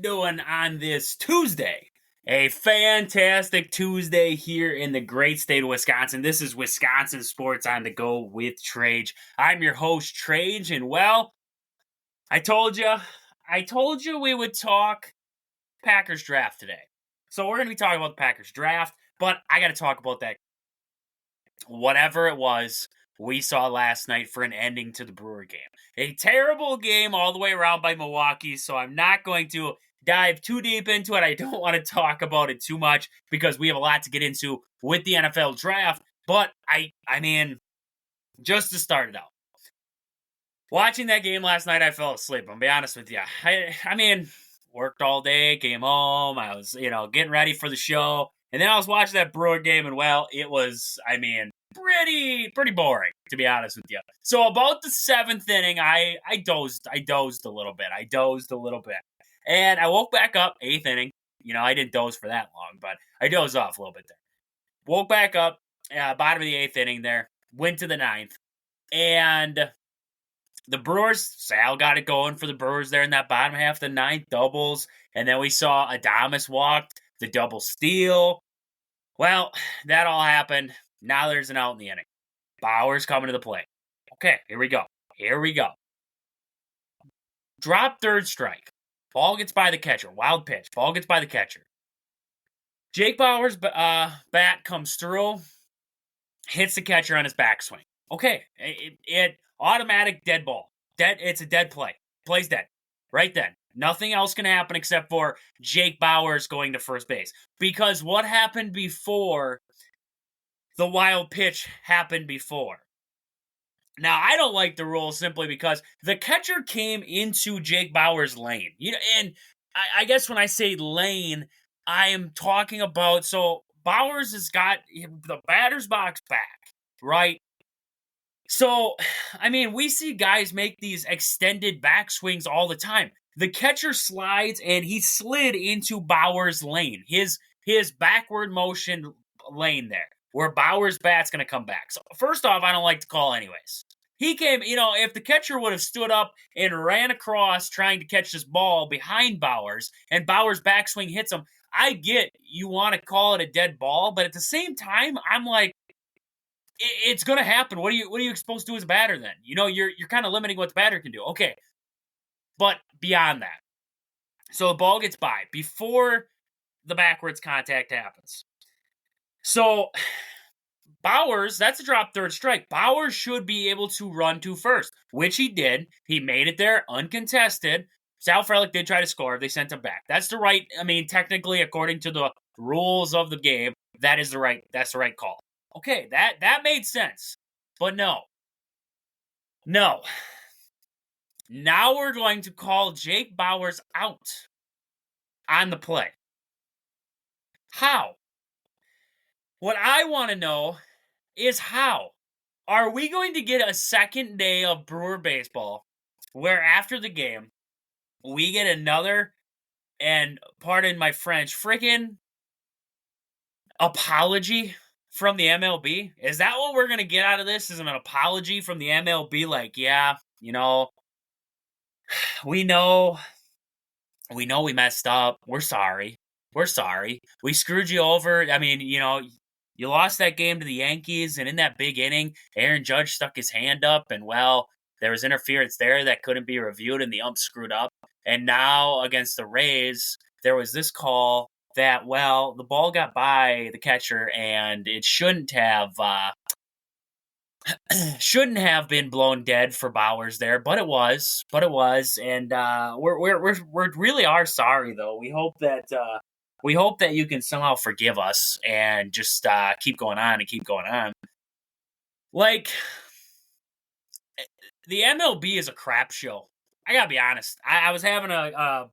doing on this Tuesday? A fantastic Tuesday here in the great state of Wisconsin. This is Wisconsin Sports on the Go with Trage. I'm your host, Trage, and well, I told you we would talk Packers draft today. So we're going to be talking about the Packers draft, but I got to talk about that. Whatever it was we saw last night for an ending to the Brewer game. A terrible game all the way around by Milwaukee, so I'm not going to dive too deep into it. I don't want to talk about it too much because we have a lot to get into with the NFL draft, but I mean, just to start it out. Watching that game last night, I fell asleep. I'm going to be honest with you. I mean, worked all day, came home. I was, getting ready for the show. And then I was watching that Brewer game, and well, it was, pretty boring, to be honest with you. So about the seventh inning, I dozed a little bit. And I woke back up, eighth inning. I didn't doze for that long, but I dozed off a little bit there. Woke back up, bottom of the eighth inning there, went to the ninth, and the Brewers, Sal got it going for the Brewers there in that bottom half of the ninth, doubles, and then we saw Adames walk, the double steal. Well, that all happened. Now there's an out in the inning. Bauer's coming to the plate. Okay, here we go. Drop third strike. Ball gets by the catcher. Wild pitch. Ball gets by the catcher. Jake Bauer's bat comes through, hits the catcher on his backswing. Okay, it automatic dead ball. It's a dead play. Play's dead. Right then. Nothing else can happen except for Jake Bauers going to first base. Because what happened before the wild pitch happened before? Now, I don't like the rule simply because the catcher came into Jake Bauers' lane. And I guess when I say lane, I am talking about, so Bauers has got the batter's box back, right? So, we see guys make these extended backswings all the time. The catcher slides, and he slid into Bauers' lane, his backward motion lane there, where Bauers' bat's going to come back. So, first off, I don't like the call anyways. He came, if the catcher would have stood up and ran across trying to catch this ball behind Bauers, and Bauers' backswing hits him, I get you want to call it a dead ball, but at the same time, I'm like, it's going to happen. What are you supposed to do as a batter then? You're kind of limiting what the batter can do. Okay. But beyond that, so the ball gets by before the backwards contact happens. So Bauers, that's a drop third strike. Bauers should be able to run to first, which he did. He made it there uncontested. Sal Frelick did try to score. They sent him back. That's the right, technically, according to the rules of the game, that's the right call. Okay, that made sense. But no. Now we're going to call Jake Bauers out on the play. How? What I want to know is how. Are we going to get a second day of Brewer baseball where after the game, we get another, and pardon my French, freaking apology from the MLB? Is that what we're going to get out of this? Is an apology from the MLB? Like, yeah, we know we messed up. We're sorry. We screwed you over. You lost that game to the Yankees, and in that big inning, Aaron Judge stuck his hand up, and well, there was interference there that couldn't be reviewed, and the ump screwed up. And now against the Rays, there was this call that, well, the ball got by the catcher, and it shouldn't have been blown dead for Bauers there, but it was, and we really are sorry though. We hope that you can somehow forgive us and just keep going on. Like, the MLB is a crap show. I gotta be honest. I was having a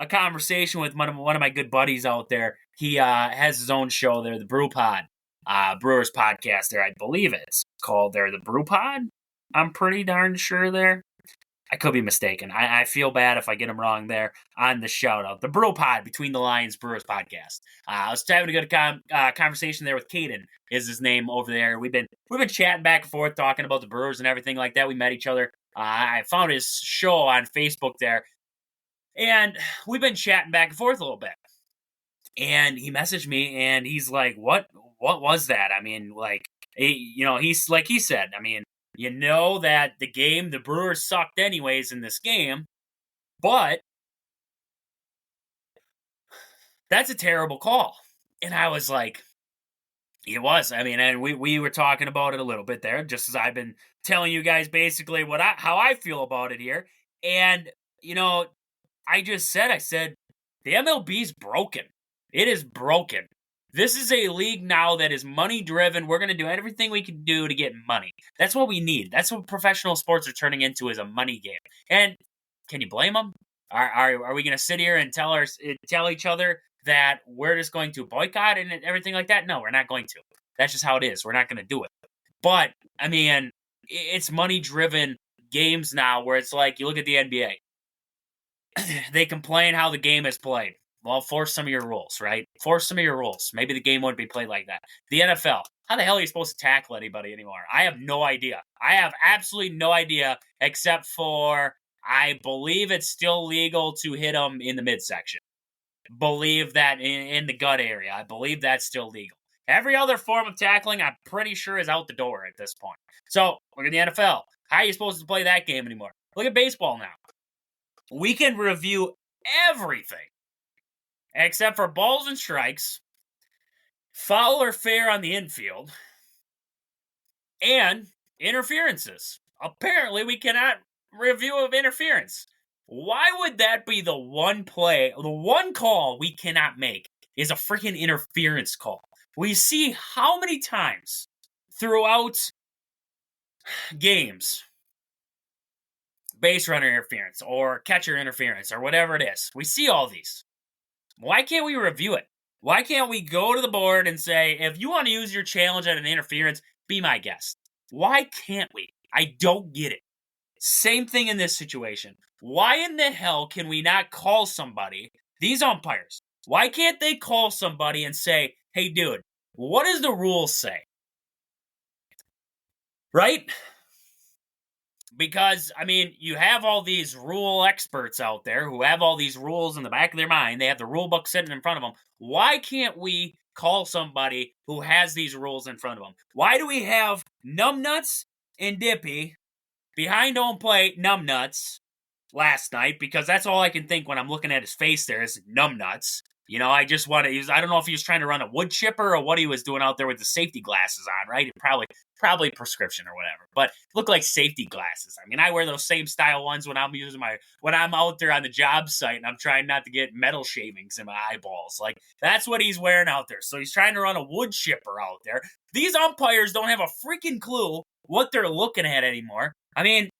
conversation with one of my good buddies out there. He has his own show there, the BrewPod Brewers Podcast there. I believe it's called there, the BrewPod. I'm pretty darn sure there. I could be mistaken. I feel bad if I get him wrong there on the shout-out. The BrewPod, Between the Lines Brewers Podcast. I was having a good conversation there with Caden, is his name over there. We've been chatting back and forth, talking about the Brewers and everything like that. We met each other. I found his show on Facebook there. And we've been chatting back and forth a little bit. And he messaged me and he's like, what was that? I mean, like, he's like he said, I mean, that the Brewers sucked anyways in this game, but that's a terrible call. And I was like, it was. I mean, and we were talking about it a little bit there, just as I've been telling you guys basically how I feel about it here. And, I said, the MLB's broken. It is broken. This is a league now that is money driven. We're going to do everything we can do to get money. That's what we need. That's what professional sports are turning into, is a money game. And can you blame them? Are we going to sit here and tell each other that we're just going to boycott and everything like that? No, we're not going to. That's just how it is. We're not going to do it. But, I mean, it's money-driven games now where it's like, you look at the NBA. They complain how the game is played. Well, force some of your rules, right? Force some of your rules. Maybe the game wouldn't be played like that. The NFL. How the hell are you supposed to tackle anybody anymore? I have no idea. I have absolutely no idea, except for I believe it's still legal to hit them in the midsection. Believe that in the gut area. I believe that's still legal. Every other form of tackling, I'm pretty sure, is out the door at this point. So, look at the NFL. How are you supposed to play that game anymore? Look at baseball now. We can review everything except for balls and strikes, foul or fair on the infield, and interferences. Apparently, we cannot review of interference. Why would that be the one call we cannot make is a freaking interference call? We see how many times throughout games, base runner interference or catcher interference or whatever it is. We see all these. Why can't we review it? Why can't we go to the board and say, if you want to use your challenge at an interference, be my guest? Why can't we? I don't get it. Same thing in this situation. Why in the hell can we not call somebody, these umpires, why can't they call somebody and say, hey, dude, what does the rules say? Right? Because, I mean, you have all these rule experts out there who have all these rules in the back of their mind. They have the rule book sitting in front of them. Why can't we call somebody who has these rules in front of them? Why do we have numbnuts and Dippy behind home plate, numbnuts, last night? Because that's all I can think when I'm looking at his face there is numbnuts. I just want to I don't know if he was trying to run a wood chipper or what he was doing out there with the safety glasses on, right? Probably prescription or whatever, but look like safety glasses. I mean, I wear those same style ones when I'm out there on the job site and I'm trying not to get metal shavings in my eyeballs. Like, that's what he's wearing out there. So he's trying to run a wood chipper out there. These umpires don't have a freaking clue what they're looking at anymore. I mean,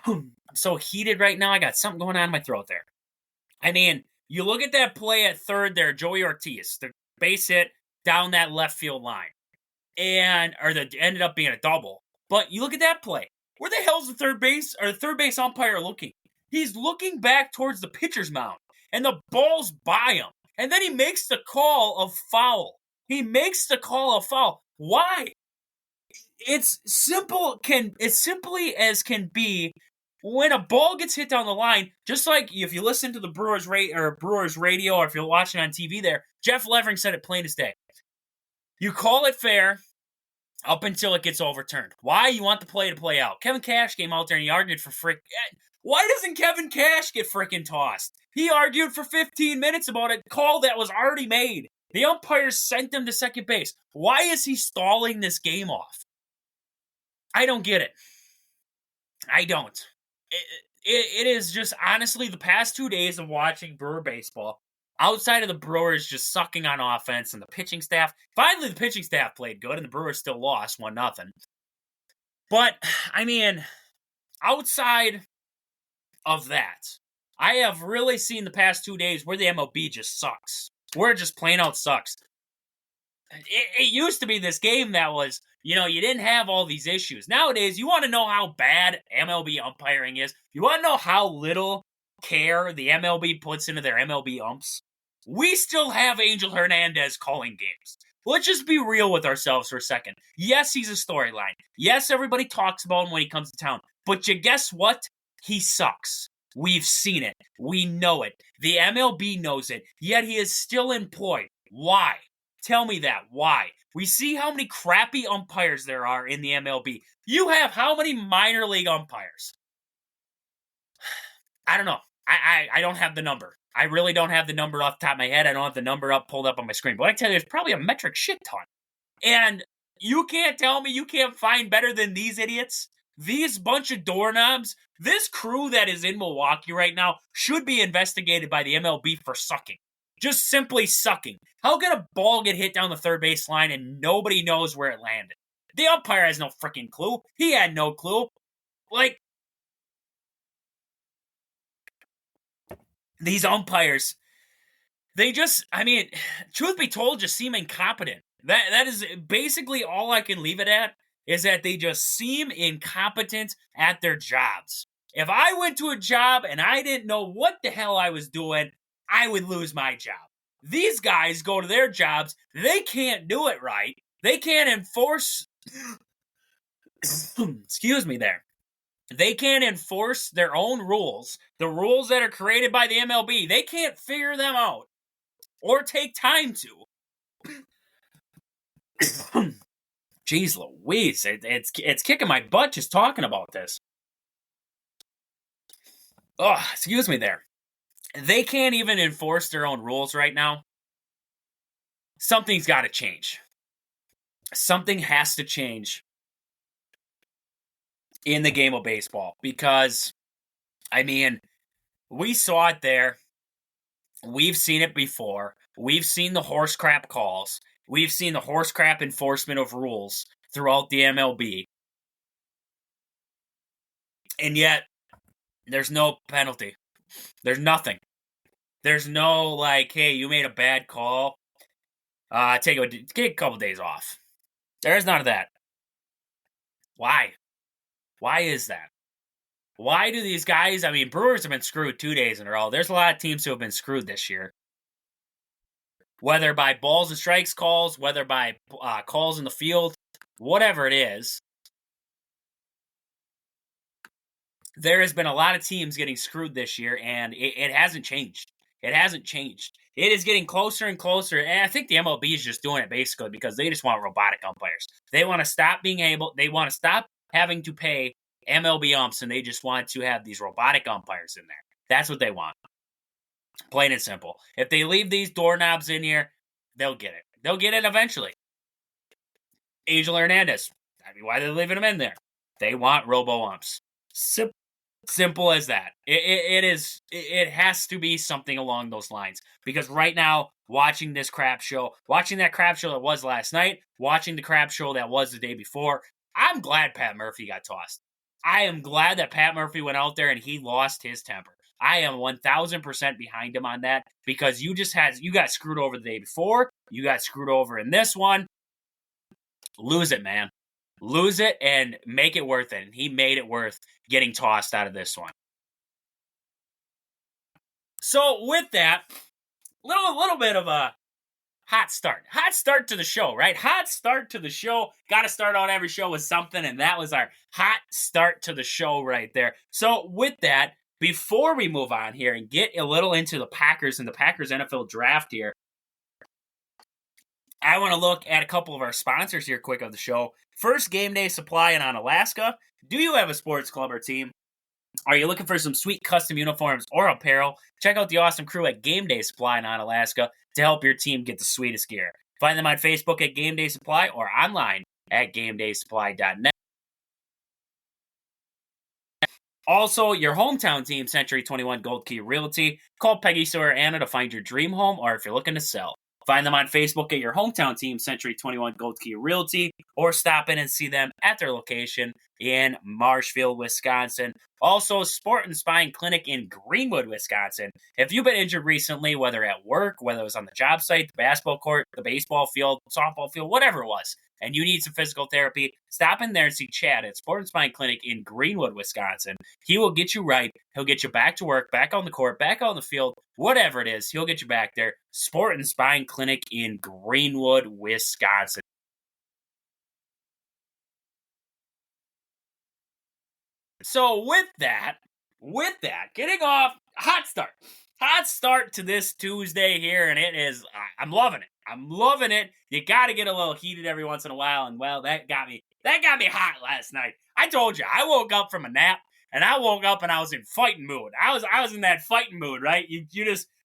I'm so heated right now. I got something going on in my throat there. I mean, you look at that play at third there, Joey Ortiz, the base hit down that left field line, that ended up being a double. But you look at that play. Where the hell's the third base umpire looking? He's looking back towards the pitcher's mound, and the ball's by him. And then he makes the call of foul. Why? It's simply as can be. When a ball gets hit down the line, just like if you listen to the Brewers radio, or if you're watching on TV there, Jeff Levering said it plain as day. You call it fair up until it gets overturned. Why? You want the play to play out. Kevin Cash came out there and he argued for Why doesn't Kevin Cash get frickin' tossed? He argued for 15 minutes about a call that was already made. The umpires sent him to second base. Why is he stalling this game off? I don't get it. I don't. It is just, honestly, the past 2 days of watching Brewer baseball, outside of the Brewers just sucking on offense and the pitching staff, finally the pitching staff played good and the Brewers still lost 1-0. But, I mean, outside of that, I have really seen the past 2 days where the MLB just sucks. Where it just plain out sucks. It used to be this game that was, you didn't have all these issues. Nowadays, you want to know how bad MLB umpiring is? You want to know how little care the MLB puts into their MLB umps? We still have Angel Hernandez calling games. Let's just be real with ourselves for a second. Yes, he's a storyline. Yes, everybody talks about him when he comes to town. But you guess what? He sucks. We've seen it. We know it. The MLB knows it, yet he is still employed. Why? Tell me that. Why? We see how many crappy umpires there are in the MLB. You have how many minor league umpires? I don't know. I don't have the number. I really don't have the number off the top of my head. I don't have the number pulled up on my screen. But what I tell you, there's probably a metric shit ton. And you can't tell me you can't find better than these idiots? These bunch of doorknobs? This crew that is in Milwaukee right now should be investigated by the MLB for sucking. Just simply sucking. How can a ball get hit down the third base line and nobody knows where it landed? The umpire has no freaking clue. He had no clue. Like, these umpires, they just, truth be told, just seem incompetent. That is basically all I can leave it at, is that they just seem incompetent at their jobs. If I went to a job and I didn't know what the hell I was doing, I would lose my job. These guys go to their jobs, they can't do it right. They can't enforce, excuse me there. They can't enforce their own rules, the rules that are created by the MLB. They can't figure them out or take time to. Jeez Louise, it's kicking my butt just talking about this. Oh, excuse me there. They can't even enforce their own rules right now. Something's got to change. Something has to change in the game of baseball because, we saw it there. We've seen it before. We've seen the horse crap calls. We've seen the horse crap enforcement of rules throughout the MLB. And yet, there's no penalty. There's nothing. There's no, like, hey, you made a bad call. Take a couple days off. There's none of that. Why? Why is that? Why do these guys, Brewers have been screwed 2 days in a row. There's a lot of teams who have been screwed this year. Whether by balls and strikes calls, whether by calls in the field, whatever it is. There has been a lot of teams getting screwed this year, and it hasn't changed. It hasn't changed. It is getting closer and closer, and I think the MLB is just doing it basically because they just want robotic umpires. They want to stop they want to stop having to pay MLB umps, and they just want to have these robotic umpires in there. That's what they want. Plain and simple. If they leave these doorknobs in here, they'll get it. They'll get it eventually. Angel Hernandez. Why are they leaving him in there? They want robo-umps. Simple as that. It has to be something along those lines. Because right now, watching this crap show, watching that crap show that was last night, watching the crap show that was the day before, I'm glad Pat Murphy got tossed. I am glad that Pat Murphy went out there and he lost his temper. I am 1,000% behind him on that because you got screwed over the day before. You got screwed over in this one. Lose it, man. Lose it and make it worth it. And he made it worth getting tossed out of this one. So with that, little bit of a hot start. Hot start to the show, right? Hot start to the show. Got to start out every show with something, and that was our hot start to the show right there. So with that, before we move on here and get a little into the Packers and the Packers NFL draft here, I want to look at a couple of our sponsors here quick of the show. First, Game Day Supply in Onalaska. Do you have a sports club or team? Are you looking for some sweet custom uniforms or apparel? Check out the awesome crew at Game Day Supply in Onalaska to help your team get the sweetest gear. Find them on Facebook at Game Day Supply or online at GameDaySupply.net. Also, your hometown team, Century 21 Gold Key Realty. Call Peggy Sawyer Anna to find your dream home or if you're looking to sell. Find them on Facebook at your hometown team, Century 21 Gold Key Realty, or stop in and see them at their location in Marshfield, Wisconsin. Also, Sport and Spine Clinic in Greenwood, Wisconsin. If you've been injured recently, whether at work, whether it was on the job site, the basketball court, the baseball field, softball field, whatever it was, and you need some physical therapy, stop in there and see Chad at Sport and Spine Clinic in Greenwood, Wisconsin. He will get you right. He'll get you back to work, back on the court, back on the field, whatever it is. He'll get you back there. Sport and Spine Clinic in Greenwood, Wisconsin. So with that, with that, getting off, hot start to this Tuesday here, and I'm loving it. I'm loving it. You got to get a little heated every once in a while, and well, that got me hot last night. I told you, I woke up from a nap, and I woke up and I was in fighting mood. I was in that fighting mood, right? You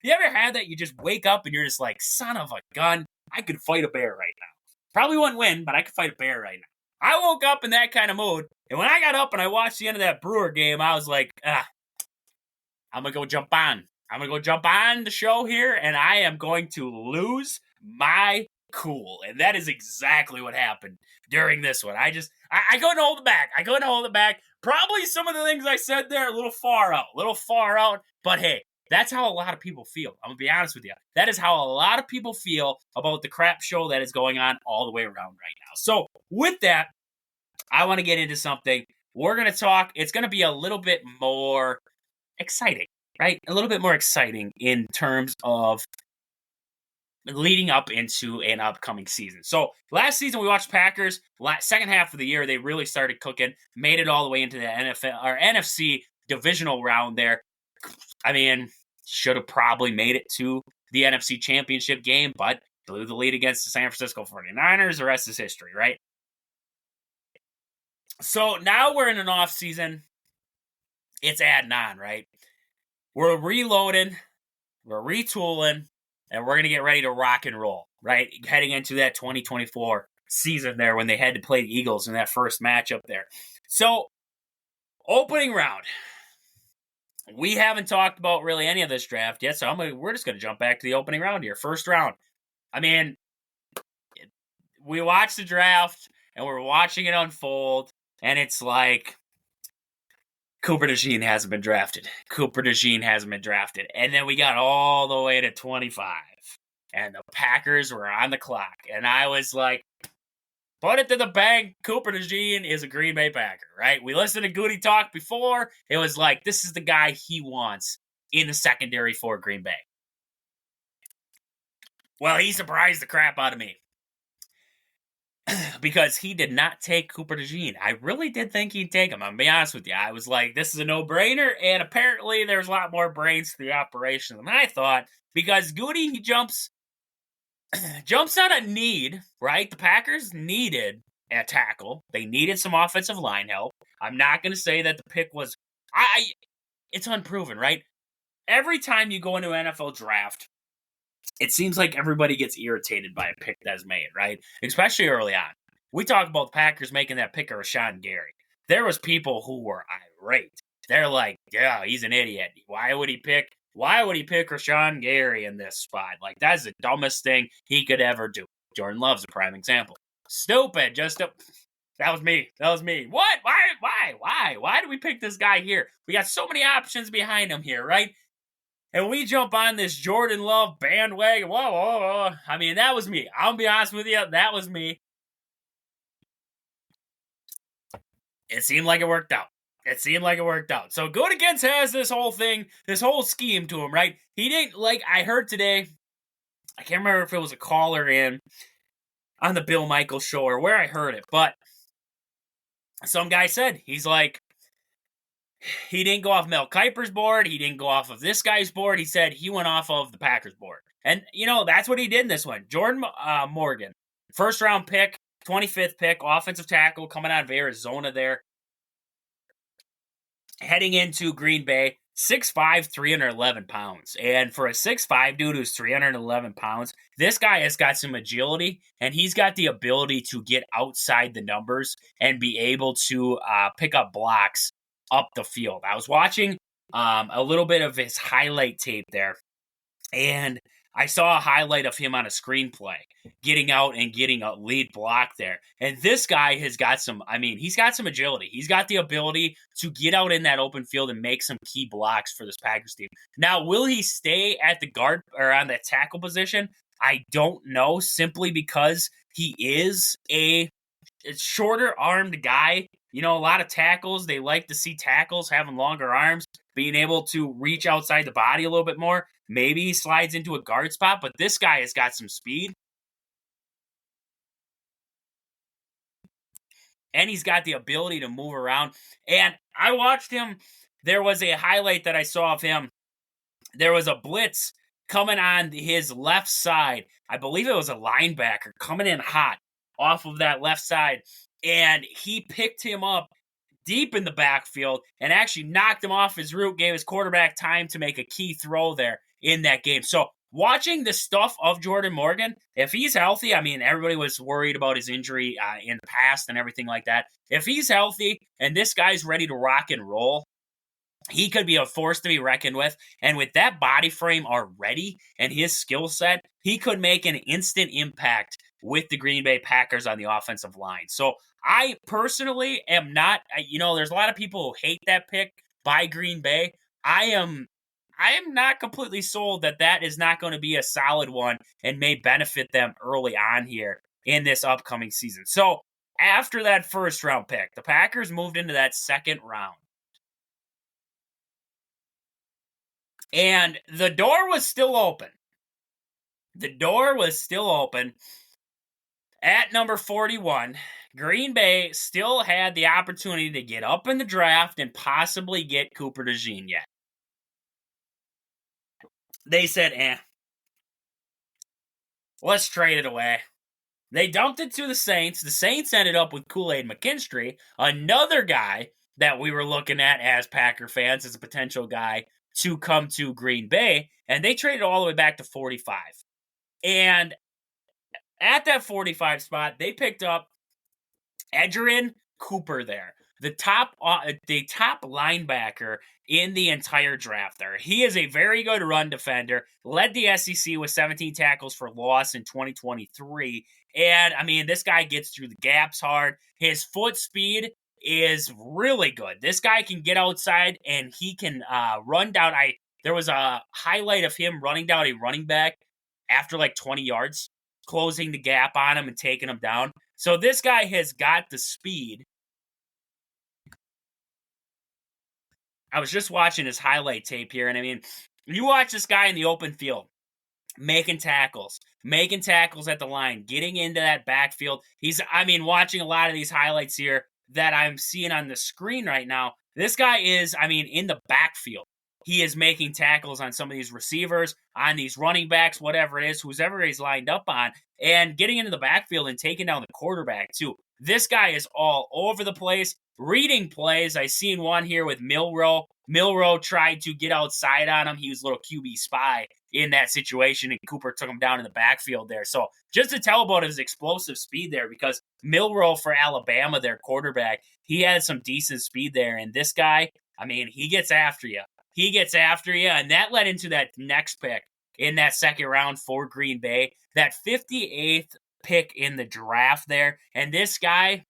ever had that? You just wake up and you're just like, son of a gun, I could fight a bear right now. Probably wouldn't win, but I could fight a bear right now. I woke up in that kind of mood, and when I got up and I watched the end of that Brewer game, I was like, I'm going to go jump on. I'm going to go jump on the show here, and I am going to lose my cool. And that is exactly what happened during this one. I couldn't hold it back. I couldn't hold it back. Probably some of the things I said there a little far out. But hey, that's how a lot of people feel. I'm going to be honest with you. That is how a lot of people feel about the crap show that is going on all the way around right now. So with that, I want to get into something. We're going to talk. It's going to be a little bit more exciting, right? A little bit more exciting in terms of leading up into an upcoming season. So last season we watched Packers. Second half of the year they really started cooking, made it all the way into the NFL or NFC divisional round there. I mean, should have probably made it to the NFC Championship game, but blew the lead against the San Francisco 49ers. The rest is history, right? So now we're in an off season. It's adding on, right? We're reloading, we're retooling, and we're going to get ready to rock and roll, right? Heading into that 2024 season there when they had to play the Eagles in that first matchup there. So, opening round. We haven't talked about really any of this draft yet, so we're just going to jump back to the opening round here. First round. I mean, we watched the draft, and we're watching it unfold, and it's like, Cooper DeJean hasn't been drafted. And then we got all the way to 25. And the Packers were on the clock. And I was like, put it to the bank. Cooper DeJean is a Green Bay Packer, right? We listened to Goody talk before. It was like, this is the guy he wants in the secondary for Green Bay. Well, he surprised the crap out of me. Because he did not take Cooper DeJean. I really did think he'd take him. I'm going to be honest with you. I was like, this is a no-brainer, and apparently there's a lot more brains to the operation than I thought, because Goody, he jumps on a need, right? The Packers needed a tackle. They needed some offensive line help. I'm not going to say that the pick was... it's unproven, right? Every time you go into an NFL draft, it seems like everybody gets irritated by a pick that's made, right? Especially early on. We talk about the Packers making that pick of Rashawn Gary. There was people who were irate. They're like, yeah, he's an idiot. Why would he pick Rashawn Gary in this spot? Like, that's the dumbest thing he could ever do. Jordan Love's a prime example. Stupid. That was me. What? Why did we pick this guy here? We got so many options behind him here, right? And we jump on this Jordan Love bandwagon. Whoa. I mean, that was me. I'll be honest with you. That was me. It seemed like it worked out. So Goodikins has this whole scheme to him, right? He didn't, like, I heard today, I can't remember if it was a caller in on the Bill Michaels show or where I heard it, but some guy said, he's like, he didn't go off Mel Kiper's board. He didn't go off of this guy's board. He said he went off of the Packers board. And, that's what he did in this one. Jordan Morgan, first-round pick, 25th pick, offensive tackle coming out of Arizona there. Heading into Green Bay, 6'5", 311 pounds. And for a 6'5" dude who's 311 pounds, this guy has got some agility, and he's got the ability to get outside the numbers and be able to pick up blocks up the field. I was watching a little bit of his highlight tape there, and I saw a highlight of him on a screenplay, getting out and getting a lead block there. And this guy has got he's got some agility. He's got the ability to get out in that open field and make some key blocks for this Packers team. Now, will he stay at the guard or on that tackle position? I don't know, simply because he is a shorter-armed guy. A lot of tackles, they like to see tackles having longer arms, being able to reach outside the body a little bit more. Maybe he slides into a guard spot, but this guy has got some speed. And he's got the ability to move around. And I watched him there was a highlight that I saw of him. There was a blitz coming on his left side. I believe it was a linebacker coming in hot off of that left side, and he picked him up deep in the backfield and actually knocked him off his route, gave his quarterback time to make a key throw there in that game. So watching the stuff of Jordan Morgan, if he's healthy, I mean, everybody was worried about his injury in the past and everything like that. If he's healthy and this guy's ready to rock and roll, he could be a force to be reckoned with. And with that body frame already and his skill set, he could make an instant impact with the Green Bay Packers on the offensive line. So I personally am not, there's a lot of people who hate that pick by Green Bay. I am not completely sold that is not going to be a solid one and may benefit them early on here in this upcoming season. So after that first round pick, the Packers moved into that second round. And the door was still open. At number 41, Green Bay still had the opportunity to get up in the draft and possibly get Cooper DeJean yet. They said, let's trade it away. They dumped it to the Saints. The Saints ended up with Kool-Aid McKinstry, another guy that we were looking at as Packer fans as a potential guy to come to Green Bay, and they traded all the way back to 45. And at that 45 spot, they picked up Edrin Cooper there, the top linebacker in the entire draft there. He is a very good run defender, led the SEC with 17 tackles for loss in 2023. And, I mean, this guy gets through the gaps hard. His foot speed is really good. This guy can get outside and he can run down. There was a highlight of him running down a running back after like 20 yards, closing the gap on him and taking him down. So this guy has got the speed. I was just watching his highlight tape here, and I mean, you watch this guy in the open field, making tackles at the line, getting into that backfield. Watching a lot of these highlights here that I'm seeing on the screen right now, this guy is, in the backfield. He is making tackles on some of these receivers, on these running backs, whatever it is, whoever he's lined up on, and getting into the backfield and taking down the quarterback, too. This guy is all over the place, reading plays. I seen one here with Milroe. Milroe tried to get outside on him. He was a little QB spy in that situation, and Cooper took him down in the backfield there. So just to tell about his explosive speed there, because Milroe for Alabama, their quarterback, he had some decent speed there. And this guy, he gets after you. And that led into that next pick in that second round for Green Bay, that 58th pick in the draft there. And this guy,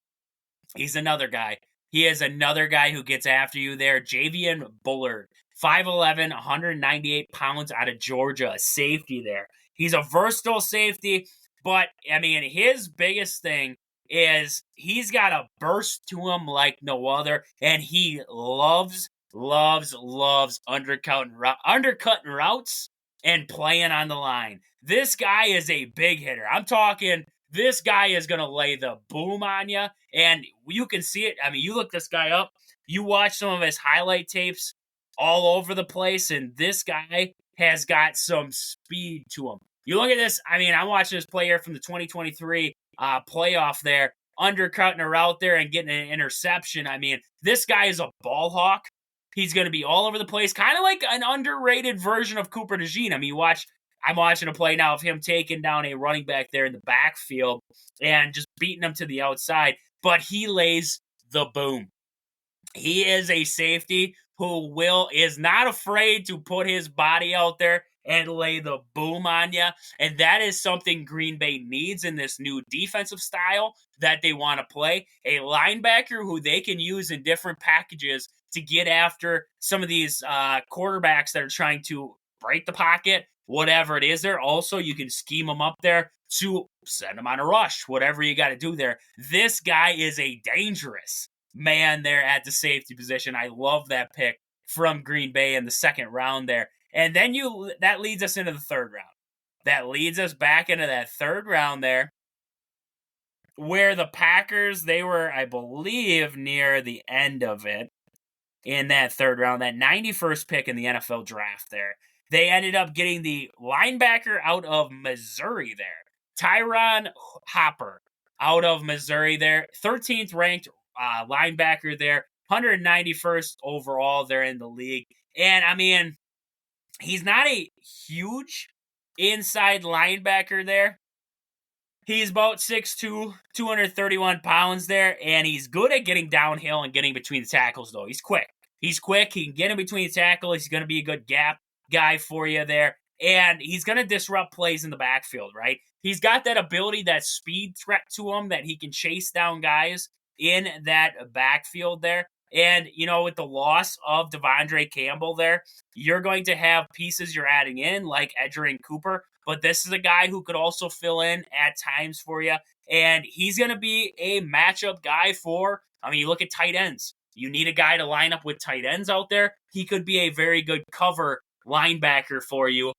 he's another guy. He is another guy who gets after you there. Jvn Bullard, 5'11", 198 pounds out of Georgia, a safety there. He's a versatile safety, but, his biggest thing is he's got a burst to him like no other, and he loves undercutting routes and playing on the line. This guy is a big hitter. I'm talking, this guy is going to lay the boom on you, and you can see it. You look this guy up, you watch some of his highlight tapes all over the place, and this guy has got some speed to him. You look at this, I'm watching this player from the 2023 playoff there, undercutting a route there and getting an interception. This guy is a ball hawk. He's going to be all over the place, kind of like an underrated version of Cooper DeJean. I'm watching a play now of him taking down a running back there in the backfield and just beating him to the outside, but he lays the boom. He is a safety who is not afraid to put his body out there and lay the boom on you, and that is something Green Bay needs in this new defensive style that they want to play. A linebacker who they can use in different packages to get after some of these quarterbacks that are trying to break the pocket, whatever it is there. Also, you can scheme them up there to send them on a rush, whatever you got to do there. This guy is a dangerous man there at the safety position. I love that pick from Green Bay in the second round there. And then that leads us into the third round. That leads us back into that third round there, where the Packers, they were, I believe, near the end of it. in that third round, that 91st pick in the NFL draft there. They ended up getting the linebacker out of Missouri there, Tyron Hopper out of Missouri there, 13th ranked linebacker there, 191st overall there in the league. And I mean, he's not a huge inside linebacker there. He's about 6'2", 231 pounds there, and he's good at getting downhill and getting between the tackles, though. He's quick. He's quick. He can get in between the tackles. He's going to be a good gap guy for you there, and he's going to disrupt plays in the backfield, right? He's got that ability, that speed threat to him, that he can chase down guys in that backfield there. And, you know, with the loss of Devondre Campbell there, you're going to have pieces you're adding in like Edrin Cooper, but this is a guy who could also fill in at times for you. And he's going to be a matchup guy for, I mean, you look at tight ends. You need a guy to line up with tight ends out there. He could be a very good cover linebacker for you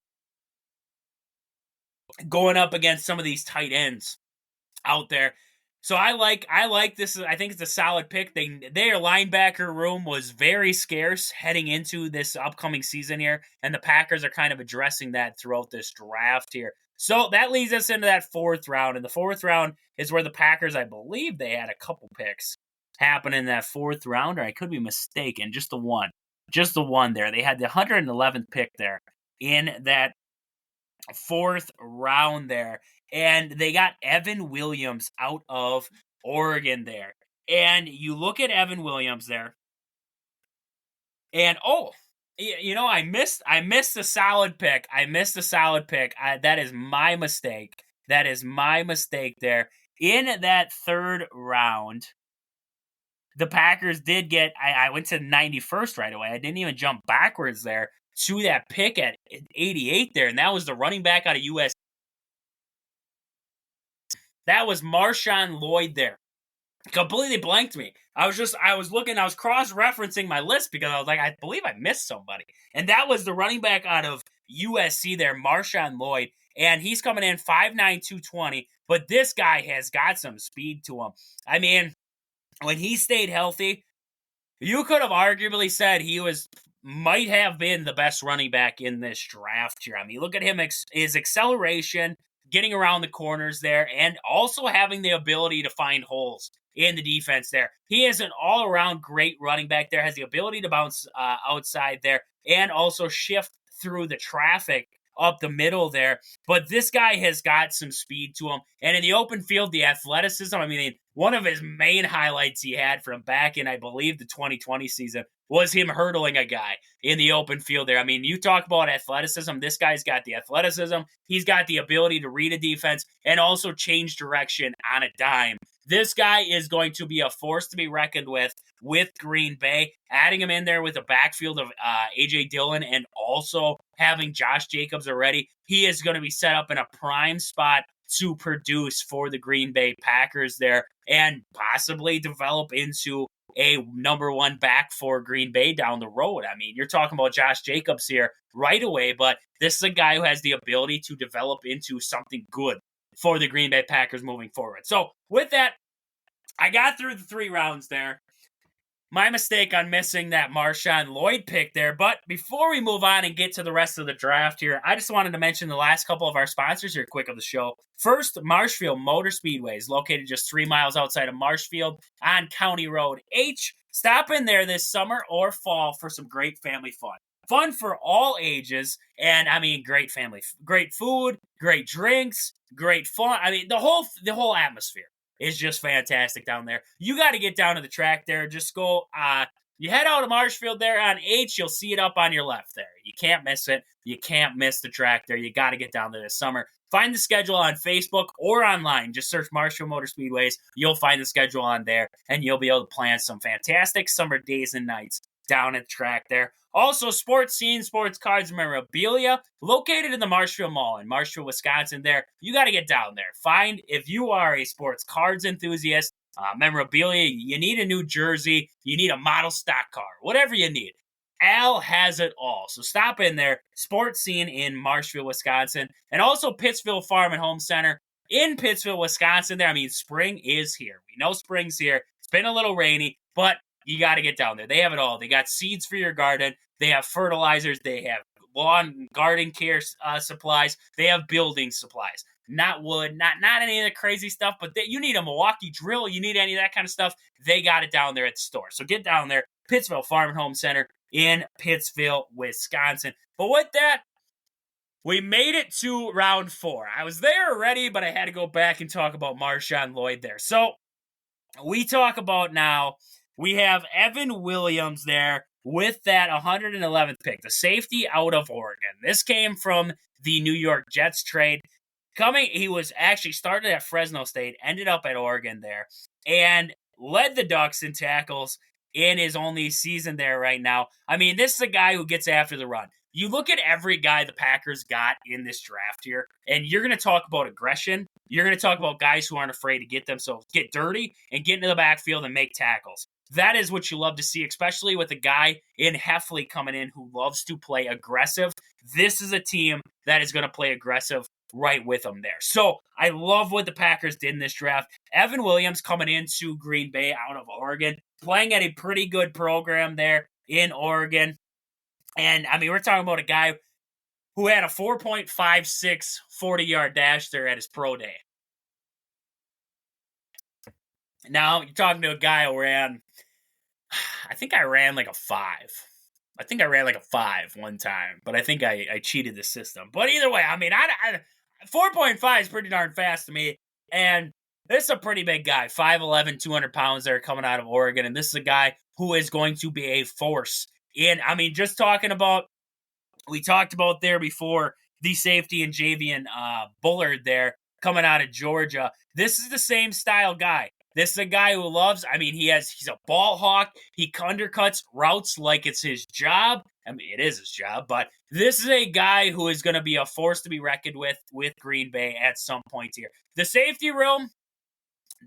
going up against some of these tight ends out there. So I like this. I think it's a solid pick. Their linebacker room was very scarce heading into this upcoming season here, and the Packers are kind of addressing that throughout this draft here. So that leads us into that fourth round, and the fourth round is where the Packers, I believe they had a couple picks happen in that fourth round, or I could be mistaken, just the one there. They had the 111th pick there in that fourth round there. And they got Evan Williams out of Oregon there. And you look at Evan Williams there. And, you know, I missed a solid pick. That is my mistake. There. In that third round, the Packers did get, I went to 91st right away. I didn't even jump backwards there to that pick at 88 there. And that was the running back out of USC. That was Marshawn Lloyd there. Completely blanked me. I was cross-referencing my list because I was like, I believe I missed somebody. And that was the running back out of USC there, Marshawn Lloyd. And he's coming in 5'9", 220. But this guy has got some speed to him. I mean, when he stayed healthy, you could have arguably said he might have been the best running back in this draft here. I mean, look at him, his acceleration, getting around the corners there, and also having the ability to find holes in the defense there. He is an all-around great running back there, has the ability to bounce outside there, and also shift through the traffic up the middle there. But this guy has got some speed to him. And in the open field, the athleticism, I mean, one of his main highlights he had from back in, I believe, the 2020 season was him hurdling a guy in the open field there. I mean, you talk about athleticism. This guy's got the athleticism. He's got the ability to read a defense and also change direction on a dime. This guy is going to be a force to be reckoned with Green Bay. Adding him in there with a backfield of A.J. Dillon and also having Josh Jacobs already, he is going to be set up in a prime spot to produce for the Green Bay Packers there and possibly develop into a number one back for Green Bay down the road. I mean, you're talking about Josh Jacobs here right away, but this is a guy who has the ability to develop into something good for the Green Bay Packers moving forward. So with that, I got through the 3 rounds there. My mistake on missing that Marshawn Lloyd pick there. But before we move on and get to the rest of the draft here, I just wanted to mention the last couple of our sponsors here quick of the show. First, Marshfield Motor Speedway is located just 3 miles outside of Marshfield on County Road H. Stop in there this summer or fall for some great family fun. Fun for all ages, and I mean, great family, great food, great drinks, great fun. I mean, the whole atmosphere is just fantastic down there. You got to get down to the track there. Just go, you head out of Marshfield there on H, you'll see it up on your left there. You can't miss it. You can't miss the track there. You got to get down there this summer. Find the schedule on Facebook or online. Just search Marshfield Motor Speedways. You'll find the schedule on there, and you'll be able to plan some fantastic summer days and nights down at the track there. Also, Sports Scene, Sports Cards, and Memorabilia, located in the Marshfield Mall in Marshfield, Wisconsin there. You got to get down there. Find, if you are a sports cards enthusiast, memorabilia, you need a new jersey, you need a model stock car, whatever you need. Al has it all. So stop in there. Sports Scene in Marshfield, Wisconsin. And also Pittsville Farm and Home Center in Pittsville, Wisconsin there. I mean, spring is here. We know spring's here. It's been a little rainy, but you got to get down there. They have it all. They got seeds for your garden. They have fertilizers. They have lawn garden care supplies. They have building supplies. Not wood, not any of the crazy stuff, but you need a Milwaukee drill. You need any of that kind of stuff. They got it down there at the store. So get down there. Pittsville Farm and Home Center in Pittsville, Wisconsin. But with that, we made it to round 4. I was there already, but I had to go back and talk about Marshawn Lloyd there. So we talk about now, we have Evan Williams there with that 111th pick, the safety out of Oregon. This came from the New York Jets trade. He was actually started at Fresno State, ended up at Oregon there, and led the Ducks in tackles in his only season there right now. I mean, this is a guy who gets after the run. You look at every guy the Packers got in this draft here, and you're going to talk about aggression. You're going to talk about guys who aren't afraid to get dirty and get into the backfield and make tackles. That is what you love to see, especially with a guy in Heffley coming in who loves to play aggressive. This is a team that is going to play aggressive right with them there. So I love what the Packers did in this draft. Evan Williams coming into Green Bay out of Oregon, playing at a pretty good program there in Oregon. And, I mean, we're talking about a guy who had a 4.56 40-yard dash there at his pro day. Now, you're talking to a guy who ran, I think I ran like a 5. I think I ran like a 5 one time, but I think I cheated the system. But either way, I mean, 4.5 is pretty darn fast to me. And this is a pretty big guy, 5'11", 200 pounds there coming out of Oregon. And this is a guy who is going to be a force. And, I mean, just talking about, we talked about there before, the safety and Jvn Bullard there coming out of Georgia. This is the same style guy. This is a guy who loves, I mean, he's a ball hawk. He undercuts routes like it's his job. I mean, it is his job, but this is a guy who is going to be a force to be reckoned with Green Bay at some point here. The safety room,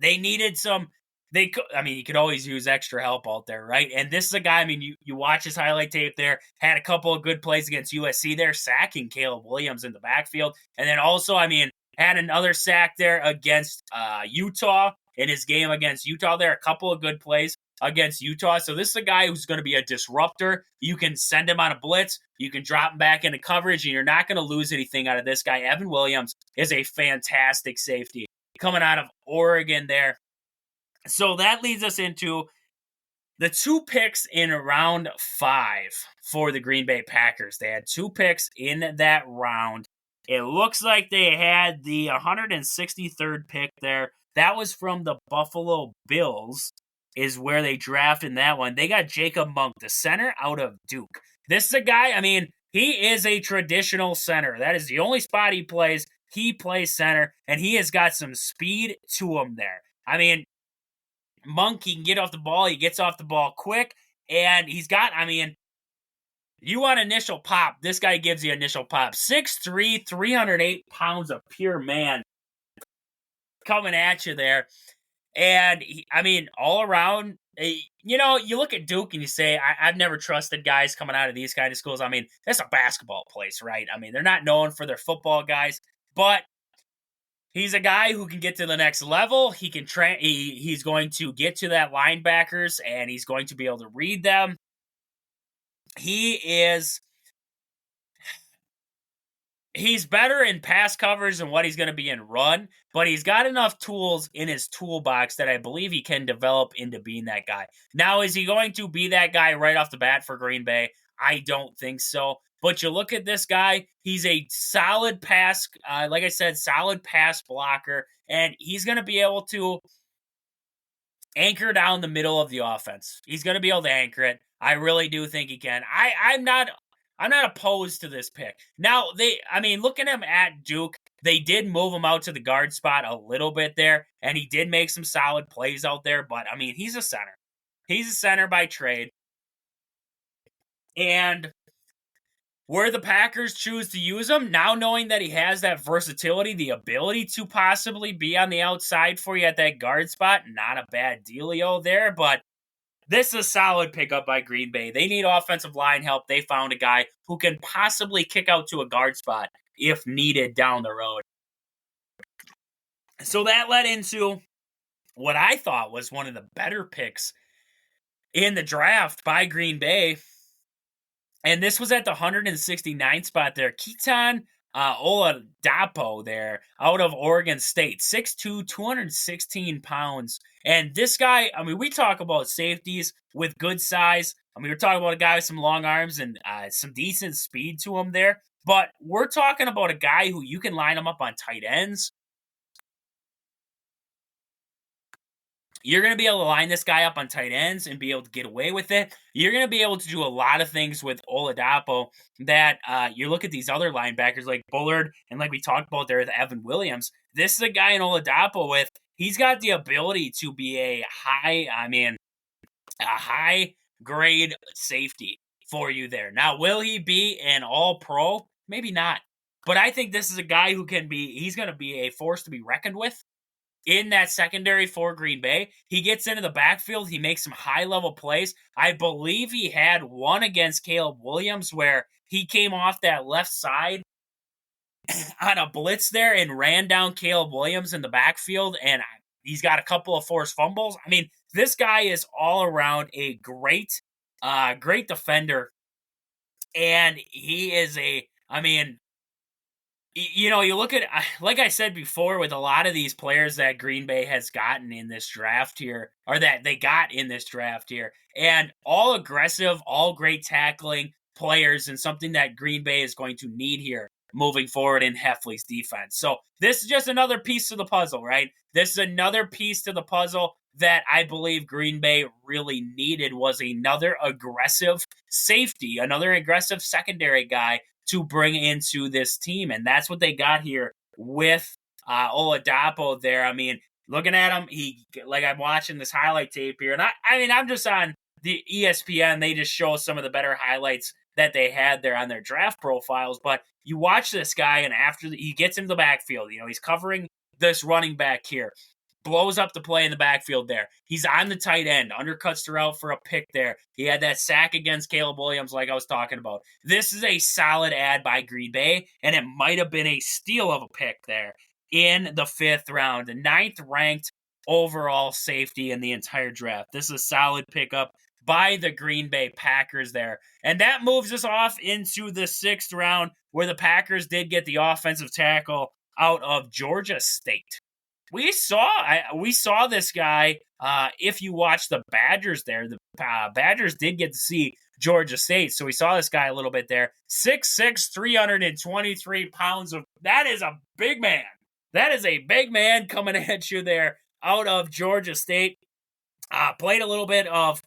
they needed some, you could always use extra help out there, right? And this is a guy, I mean, you watch his highlight tape there, had a couple of good plays against USC there, sacking Caleb Williams in the backfield. And then also, I mean, had another sack there against Utah in his game against Utah there, a couple of good plays against Utah. So this is a guy who's going to be a disruptor. You can send him on a blitz. You can drop him back into coverage, and you're not going to lose anything out of this guy. Evan Williams is a fantastic safety coming out of Oregon there. So that leads us into the 2 picks in round 5 for the Green Bay Packers. They had 2 picks in that round. It looks like they had the 163rd pick there. That was from the Buffalo Bills, is where they drafted that one. They got Jacob Monk, the center out of Duke. This is a guy, I mean, he is a traditional center. That is the only spot he plays. He plays center, and he has got some speed to him there. I mean, Monk, he can get off the ball. He gets off the ball quick, and he's got, I mean, you want initial pop, this guy gives you initial pop. 6'3", 308 pounds of pure man coming at you there. And, I mean, all around, you know, you look at Duke and you say, I've never trusted guys coming out of these kind of schools. I mean, that's a basketball place, right? I mean, they're not known for their football guys, but he's a guy who can get to the next level. He can he's going to get to that linebackers, and he's going to be able to read them. He's better in pass covers than what he's going to be in run, but he's got enough tools in his toolbox that I believe he can develop into being that guy. Now, is he going to be that guy right off the bat for Green Bay? I don't think so. But you look at this guy, he's a solid pass, like I said, solid pass blocker, and he's going to be able to anchor down the middle of the offense. He's going to be able to anchor it. I really do think he can. I'm not opposed to this pick. Now, looking at him at Duke, they did move him out to the guard spot a little bit there, and he did make some solid plays out there, but, I mean, he's a center. He's a center by trade. And where the Packers choose to use him, now knowing that he has that versatility, the ability to possibly be on the outside for you at that guard spot, not a bad dealio there, but this is a solid pickup by Green Bay. They need offensive line help. They found a guy who can possibly kick out to a guard spot if needed down the road. So that led into what I thought was one of the better picks in the draft by Green Bay. And this was at the 169th spot there. Keaton Oladapo there out of Oregon State. 6'2", 216 pounds. And this guy, I mean, we talk about safeties with good size. I mean, we're talking about a guy with some long arms and some decent speed to him there. But we're talking about a guy who you can line him up on tight ends. You're going to be able to line this guy up on tight ends and be able to get away with it. You're going to be able to do a lot of things with Oladapo that you look at these other linebackers like Bullard and like we talked about there with Evan Williams. This is a guy in Oladapo with, he's got the ability to be a high grade safety for you there. Now, will he be an all-pro? Maybe not. But I think this is a guy who he's going to be a force to be reckoned with in that secondary for Green Bay. He gets into the backfield. He makes some high-level plays. I believe he had one against Caleb Williams where he came off that left side on a blitz there and ran down Caleb Williams in the backfield, and he's got a couple of forced fumbles. I mean, this guy is all around a great defender, and he is you look at, like I said before, with a lot of these players that Green Bay has gotten in this draft here, or that they got in this draft here, and all aggressive, all great tackling players, and something that Green Bay is going to need here moving forward in Heffley's defense. So this is just another piece to the puzzle, right? This is another piece to the puzzle that I believe Green Bay really needed, was another aggressive safety, another aggressive secondary guy to bring into this team. And that's what they got here with Oladapo there. I mean, looking at him, I'm watching this highlight tape here. And I'm just on the ESPN. They just show some of the better highlights that they had there on their draft profiles. But you watch this guy, and after he gets into the backfield, he's covering this running back here. Blows up the play in the backfield there. He's on the tight end, undercuts the route for a pick there. He had that sack against Caleb Williams like I was talking about. This is a solid ad by Green Bay, and it might have been a steal of a pick there in the 5th round. The 9th ranked overall safety in the entire draft. This is a solid pickup by the Green Bay Packers there. And that moves us off into the 6th round, where the Packers did get the offensive tackle out of Georgia State. We saw this guy, if you watch the Badgers there, the Badgers did get to see Georgia State, so we saw this guy a little bit there. 6'6", 323 pounds that is a big man. That is a big man coming at you there out of Georgia State. Played a little bit of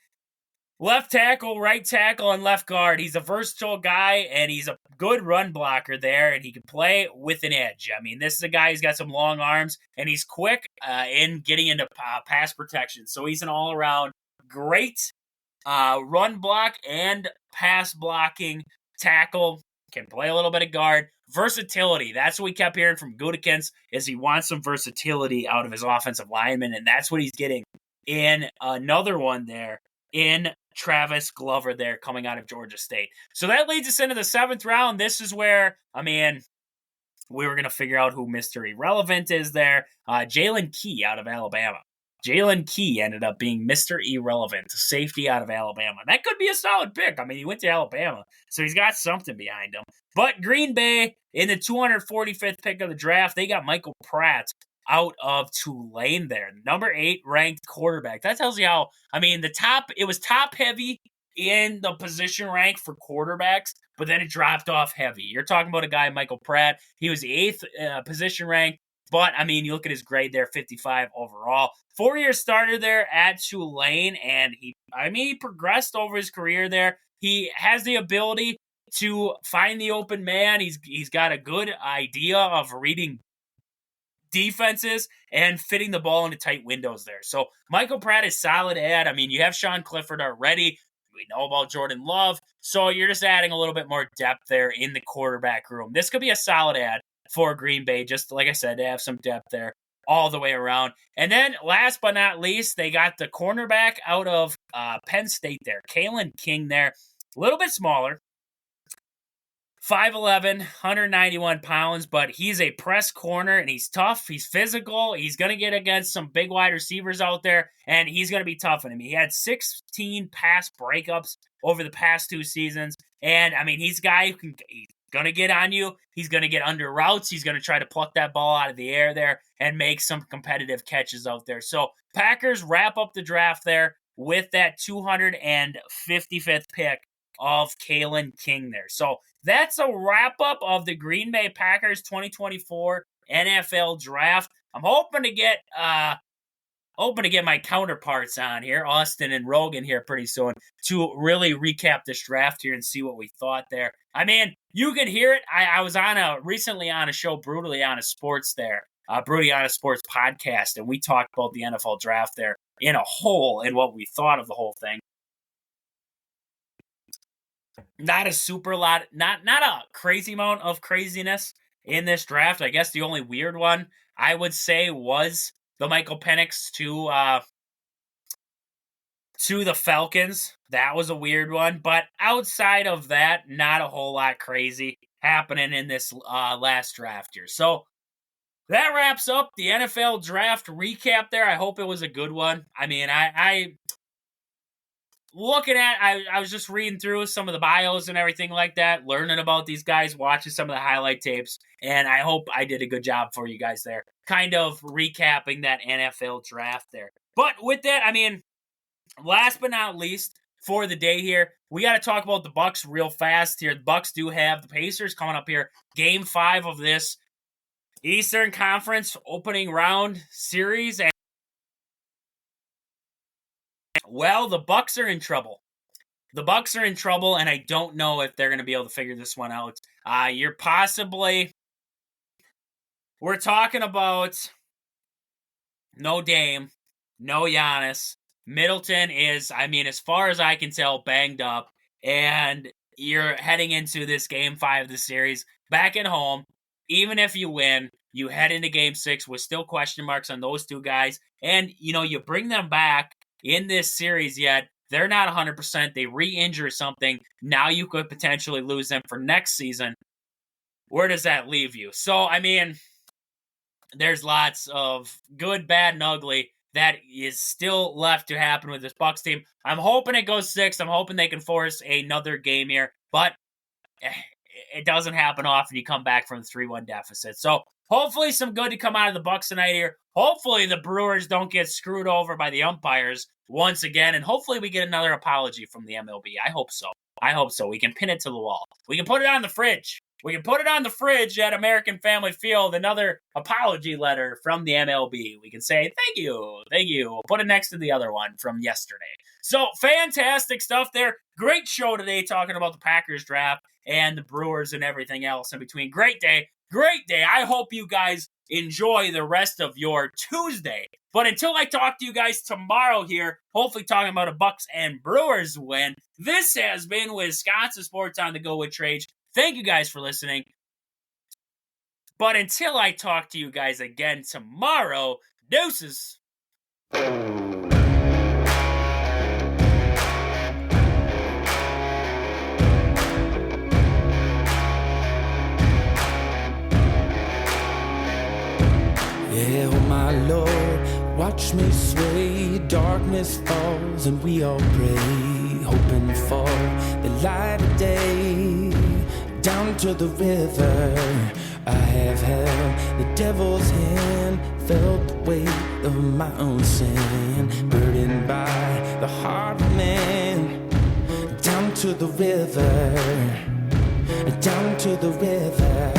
left tackle, right tackle, and left guard. He's a versatile guy, and he's a good run blocker there, and he can play with an edge. I mean, this is a guy who's got some long arms, and he's quick in getting into pass protection. So he's an all-around great run block and pass blocking tackle. Can play a little bit of guard. Versatility. That's what we kept hearing from Gutekunst, is he wants some versatility out of his offensive lineman, and that's what he's getting in another one there in Travis Glover there coming out of Georgia State. So that leads us into the 7th round. This is where, we were going to figure out who Mr. Irrelevant is there. Jalen Key out of Alabama. Jalen Key ended up being Mr. Irrelevant, safety out of Alabama. That could be a solid pick. I mean, he went to Alabama, so he's got something behind him. But Green Bay, in the 245th pick of the draft, they got Michael Pratt out of Tulane there. Number 8 ranked quarterback. That tells you how, it was top heavy in the position rank for quarterbacks, but then it dropped off heavy. You're talking about a guy, Michael Pratt. He was the 8th position rank, but you look at his grade there, 55 overall. 4-year starter there at Tulane, and he progressed over his career there. He has the ability to find the open man. He's got a good idea of reading defenses and fitting the ball into tight windows there. So Michael Pratt is solid ad. You have Sean Clifford already. We know about Jordan Love. So you're just adding a little bit more depth there in the quarterback room. This could be a solid ad for Green Bay, just like I said, to have some depth there all the way around. And then last but not least, they got the cornerback out of Penn State there. Kalen King there. A little bit smaller. 5'11", 191 pounds, but he's a press corner, and he's tough. He's physical. He's going to get against some big wide receivers out there, and he's going to be tough on him. He had 16 pass breakups over the past 2 seasons, and, I mean, he's a guy who he's going to get on you. He's going to get under routes. He's going to try to pluck that ball out of the air there and make some competitive catches out there. So, Packers wrap up the draft there with that 255th pick of Kalen King there. So, that's a wrap-up of the Green Bay Packers 2024 NFL Draft. I'm hoping to get my counterparts on here, Austin and Rogan here pretty soon, to really recap this draft here and see what we thought there. I mean, you could hear it. I was recently on a show, Brutally Honest Sports there, Brutally Honest Sports podcast, and we talked about the NFL Draft there in a whole and what we thought of the whole thing. Not a crazy amount of craziness in this draft. I guess the only weird one I would say was the Michael Penix to the Falcons. That was a weird one. But outside of that, not a whole lot crazy happening in this last draft year. So that wraps up the NFL Draft recap there. I hope it was a good one. I mean, I was just reading through some of the bios and everything like that, learning about these guys, watching some of the highlight tapes, and I hope I did a good job for you guys there, kind of recapping that NFL Draft there. But with that, I mean, last but not least, for the day here, we got to talk about the Bucs real fast here. The Bucs do have the Pacers coming up here, Game 5 of this Eastern Conference opening round series, and well, the Bucs are in trouble. The Bucs are in trouble, and I don't know if they're going to be able to figure this one out. We're talking about no Dame, no Giannis. Middleton is, I mean, as far as I can tell, banged up, and you're heading into this Game 5 of the series back at home. Even if you win, you head into Game 6 with still question marks on those two guys, and, you bring them back in this series yet. They're not 100%. They re-injure something. Now you could potentially lose them for next season. Where does that leave you? So, I mean, there's lots of good, bad, and ugly that is still left to happen with this Bucs team. I'm hoping it goes 6. I'm hoping they can force another game here. But it doesn't happen often. You come back from the 3-1 deficit. So, hopefully some good to come out of the Bucs tonight here. Hopefully the Brewers don't get screwed over by the umpires once again, and hopefully we get another apology from the MLB. I hope so. We can pin it to the wall. We can put it on the fridge. We can put it on the fridge at American Family Field, another apology letter from the MLB. We can say, thank you. We'll put it next to the other one from yesterday. So, fantastic stuff there. Great show today talking about the Packers draft and the Brewers and everything else in between. Great day. I hope you guys enjoy the rest of your Tuesday. But until I talk to you guys tomorrow here, hopefully talking about a Bucs and Brewers win, this has been Wisconsin Sports on the Go with Trage. Thank you guys for listening. But until I talk to you guys again tomorrow, deuces. Yeah, oh my Lord, watch me sway. Darkness falls and we all pray, hoping for the light of day. Down to the river, I have held the devil's hand, felt the weight of my own sin, burdened by the heart of man. Down to the river, down to the river.